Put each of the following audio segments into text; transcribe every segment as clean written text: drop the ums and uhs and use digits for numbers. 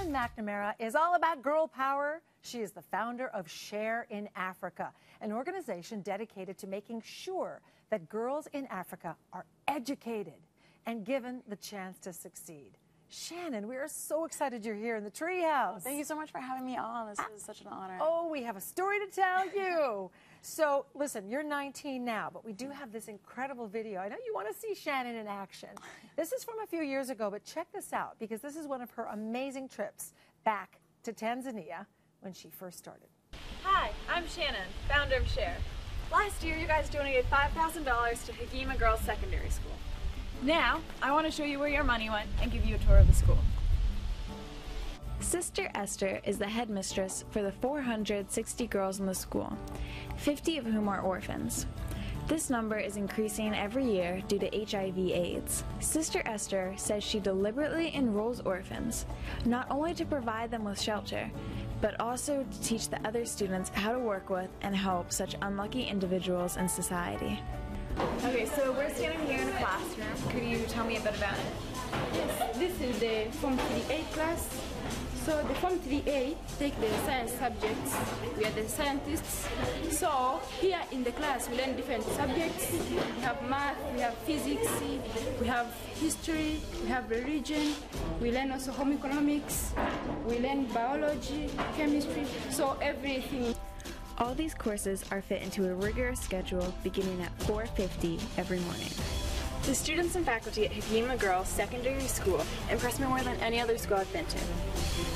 Shannon McNamara is all about girl power. She is the founder of Share in Africa, an organization dedicated to making sure that girls in Africa are educated and given the chance to succeed. Shannon, we are so excited you're here in the Treehouse. Thank you so much for having me on. This is such an honor. Oh, we have a story to tell you. So, listen, you're 19 now, but we do have this incredible video. I know you want to see Shannon in action. This is from a few years ago, but check this out, because this is one of her amazing trips back to Tanzania when she first started. Hi, I'm Shannon, founder of Share. Last year, you guys donated $5,000 to Hagima Girls Secondary School. Now, I want to show you where your money went and give you a tour of the school. Sister Esther is the headmistress for the 460 girls in the school, 50 of whom are orphans. This number is increasing every year due to HIV/AIDS. Sister Esther says she deliberately enrolls orphans, not only to provide them with shelter, but also to teach the other students how to work with and help such unlucky individuals in society. Okay, so we're standing here in a classroom. Could you tell me a bit about it? Yes, this is the Form 3A class. So the Form 3A take the science subjects. We are the scientists. So here in the class we learn different subjects. We have math, we have physics, we have history, we have religion. We learn also home economics. We learn biology, chemistry, so everything. All these courses are fit into a rigorous schedule beginning at 4:50 every morning. The students and faculty at Hagima Girls Secondary School impress me more than any other school I've been to.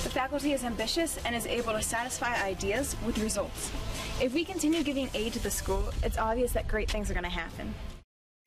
The faculty is ambitious and is able to satisfy ideas with results. If we continue giving aid to the school, it's obvious that great things are going to happen.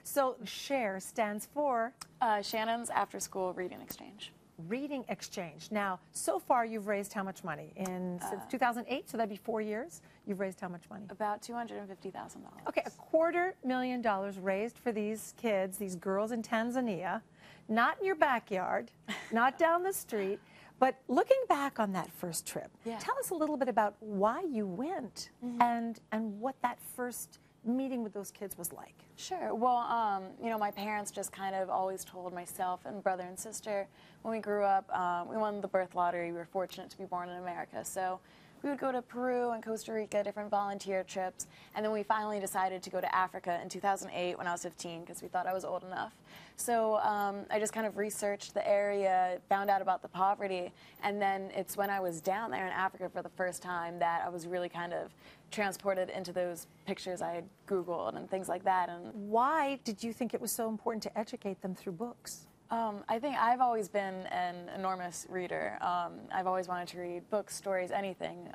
So SHARE stands for? Shannon's After School Reading Exchange. Reading Exchange. Now, so far you've raised how much money? Since 2008, so that'd be 4 years, you've raised how much money? About $250,000. Okay, $250,000 raised for these kids, these girls in Tanzania, not in your backyard, not down the street, but looking back on that first trip, tell us a little bit about why you went and what that first meeting with those kids was like. Sure. Well, you know, my parents just kind of always told myself and brother and sister when we grew up, we won the birth lottery. We were fortunate to be born in America. So we would go to Peru and Costa Rica, different volunteer trips, and then we finally decided to go to Africa in 2008 when I was 15 because we thought I was old enough. So I just kind of researched the area, found out about the poverty, and then it's when I was down there in Africa for the first time that I was really kind of transported into those pictures I had Googled and things like that. And why did you think it was so important to educate them through books? I think I've always been an enormous reader. I've always wanted to read books, stories, anything.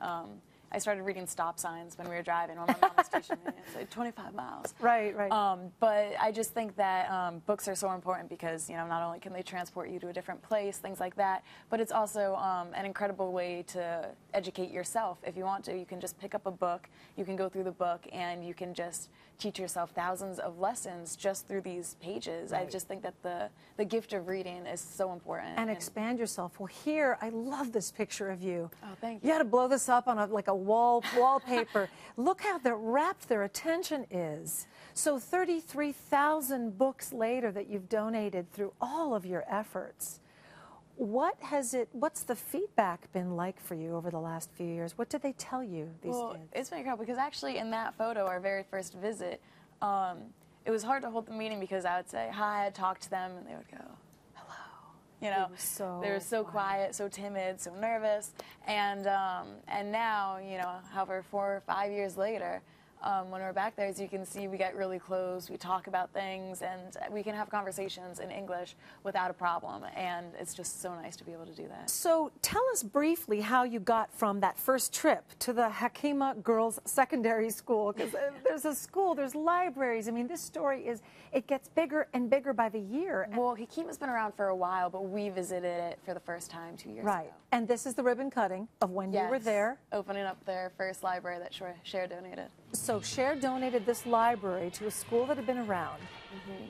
I started reading stop signs when we were driving when my mom was teaching me. It's like 25 miles. Right, right. But I just think that books are so important because, you know, not only can they transport you to a different place, things like that, but it's also an incredible way to educate yourself. If you want to, you can just pick up a book, you can go through the book, and you can just teach yourself thousands of lessons just through these pages. Right. I just think that the gift of reading is so important. And expand yourself. Well, here, I love this picture of you. Oh, thank you. You had to blow this up on like a wallpaper. Look how rapt their attention is. So 33,000 books later that you've donated through all of your efforts. What's the feedback been like for you over the last few years? What did they tell you, these kids? It's been incredible because actually in that photo, our very first visit, it was hard to hold the meeting because I would say hi, I'd talk to them, and they would go, hello. You know, they were so quiet, so timid, so nervous, and now, you know, however, 4 or 5 years later, when we're back there, as you can see, we get really close, we talk about things, and we can have conversations in English without a problem, and it's just so nice to be able to do that. So tell us briefly how you got from that first trip to the Hagima Girls Secondary School, because there's a school, there's libraries. I mean, this story it gets bigger and bigger by the year. Well, Hakima's been around for a while, but we visited it for the first time 2 years ago. Right, and this is the ribbon cutting of when you were there. Opening up their first library that Share donated. So Share donated this library to a school that had been around.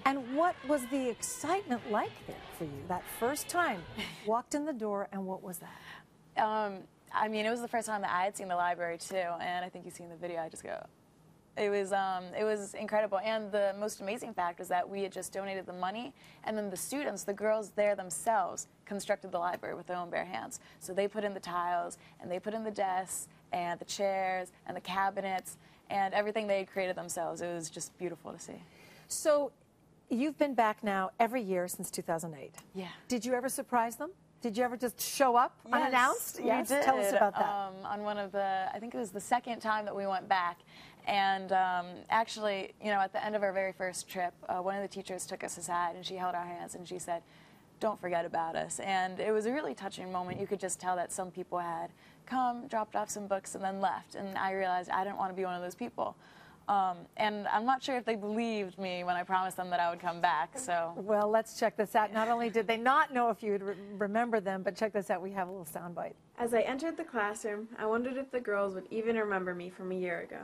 And what was the excitement like there for you that first time? Walked in the door, and what was that? I mean, it was the first time that I had seen the library too, and I think you see in the video, I just go, It was incredible, and the most amazing fact was that we had just donated the money, and then the students, the girls there themselves, constructed the library with their own bare hands. So they put in the tiles, and they put in the desks, and the chairs, and the cabinets, and everything they had created themselves. It was just beautiful to see. So you've been back now every year since 2008. Yeah. Did you ever surprise them? Did you ever just show up unannounced? Yes, we did. Tell us about that. On one of the, I think it was the second time that we went back. And actually, you know, at the end of our very first trip, one of the teachers took us aside and she held our hands and she said, "Don't forget about us." And it was a really touching moment. You could just tell that some people had come, dropped off some books, and then left. And I realized I didn't want to be one of those people. And I'm not sure if they believed me when I promised them that I would come back, so. Well, let's check this out. Not only did they not know if you would remember them, but check this out. We have a little soundbite. As I entered the classroom, I wondered if the girls would even remember me from a year ago.